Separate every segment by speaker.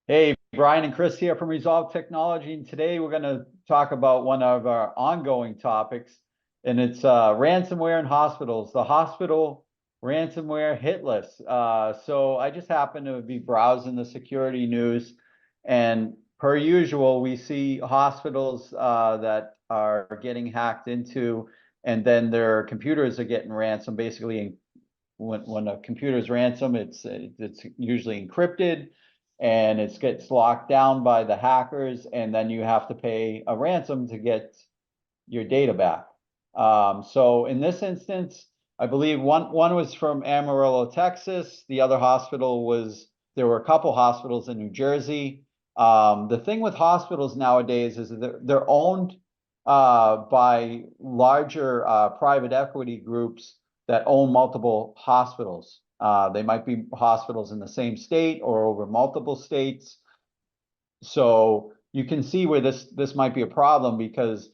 Speaker 1: Hey, Brian and Chris here from Resolve Technology, and today we're going to talk about one of our ongoing topics, and it's ransomware in hospitals, the hospital ransomware hit list. So I just happened to be browsing the security news, and per usual, we see hospitals that are getting hacked into, and then their computers are getting ransomed. Basically, when a computer is ransom, it's usually encrypted and it gets locked down by the hackers, and then you have to pay a ransom to get your data back. So in this instance, I believe one was from Amarillo, Texas. The other hospital was, there were a couple hospitals in New Jersey. The thing with hospitals nowadays is that they're owned by larger private equity groups that own multiple hospitals. They might be hospitals in the same state or over multiple states. So you can see where this might be a problem, because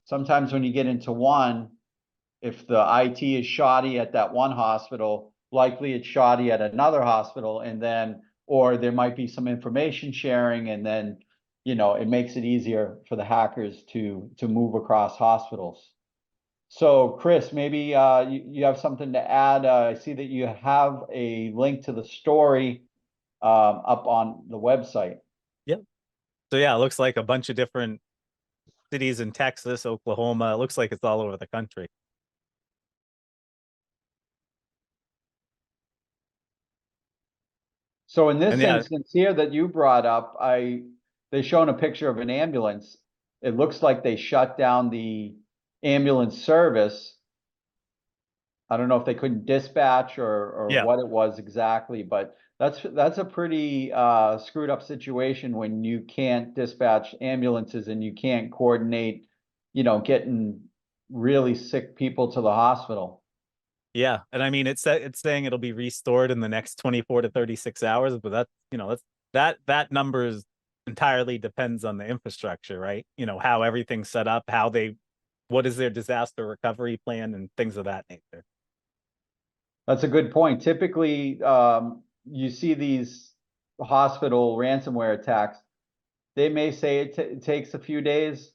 Speaker 1: sometimes when you get into one, if the IT is shoddy at that one hospital, likely it's shoddy at another hospital, and then, or there might be some information sharing, and then, it makes it easier for the hackers to move across hospitals. So Chris, maybe you have something to add. I see that you have a link to the story up on the website.
Speaker 2: Yep. So yeah, it looks like a bunch of different cities in Texas, Oklahoma. It looks like it's all over the country.
Speaker 1: So in
Speaker 2: And
Speaker 1: this
Speaker 2: yeah,
Speaker 1: instance here that you brought up, they shown a picture of an ambulance. It looks like they shut down the ambulance service. I don't know if they couldn't dispatch or
Speaker 2: yeah,
Speaker 1: what it was exactly, but that's a pretty screwed up situation when you can't dispatch ambulances and you can't coordinate, getting really sick people to the hospital.
Speaker 2: yeah. And I mean, it's saying it'll be restored in the next 24 to 36 hours, but that number is entirely depends on the infrastructure, right? How everything's set up, what is their disaster recovery plan and things of that nature.
Speaker 1: That's a good point. Typically, you see these hospital ransomware attacks. They may say it takes a few days,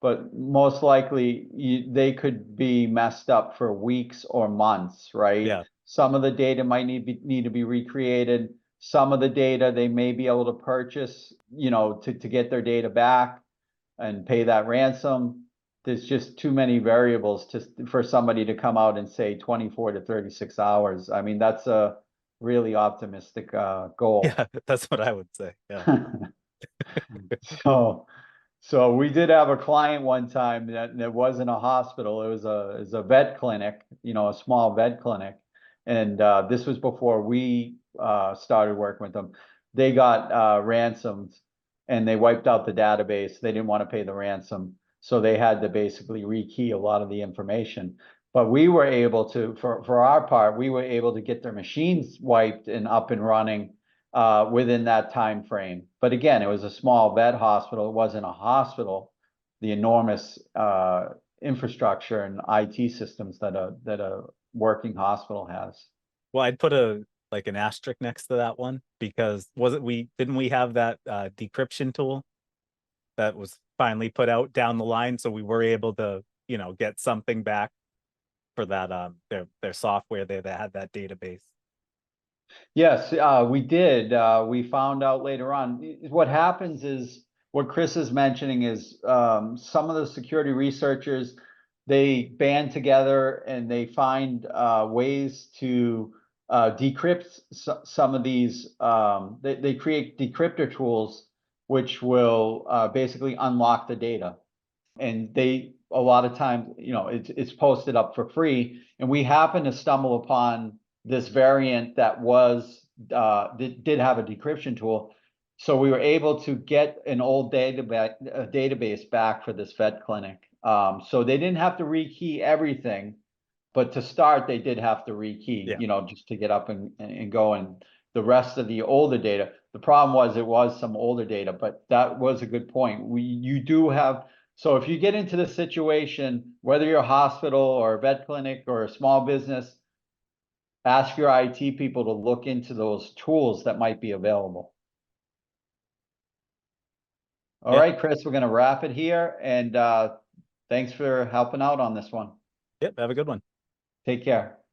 Speaker 1: but most likely they could be messed up for weeks or months, right?
Speaker 2: Yeah.
Speaker 1: Some of the data might need to be recreated. Some of the data they may be able to purchase, to get their data back and pay that ransom. There's just too many variables for somebody to come out and say 24 to 36 hours. I mean, that's a really optimistic goal.
Speaker 2: Yeah, that's what I would say. Yeah.
Speaker 1: So, so we did have a client one time that wasn't a hospital. It was a vet clinic, a small vet clinic. And this was before we started working with them. They got ransomed and they wiped out the database. They didn't want to pay the ransom. So they had to basically rekey a lot of the information. But we were able to, for our part, we were able to get their machines wiped and up and running within that time frame. But again, it was a small vet hospital. It wasn't a hospital. The enormous infrastructure and IT systems that a working hospital has.
Speaker 2: Well, I'd put a like an asterisk next to that one because wasn't we didn't we have that decryption tool that was finally put out down the line, so we were able to get something back for that their software there that had that database.
Speaker 1: Yes, we did. We found out later on. What happens is what Chris is mentioning is some of the security researchers, they band together and they find ways to decrypt some of these. They create decryptor tools which will basically unlock the data. And they, a lot of times, it's posted up for free. And we happen to stumble upon this variant that did have a decryption tool. So we were able to get an old database back for this vet clinic. So they didn't have to rekey everything, but to start, they did have to rekey,
Speaker 2: Yeah.
Speaker 1: just to get up and go. And the rest of the older data, the problem was it was some older data, but that was a good point. You do have, so if you get into the situation, whether you're a hospital or a vet clinic or a small business, ask your IT people to look into those tools that might be available. All
Speaker 2: Yeah.
Speaker 1: right, Chris, we're gonna wrap it here and thanks for helping out on this one.
Speaker 2: Yep. Have a good one.
Speaker 1: Take care.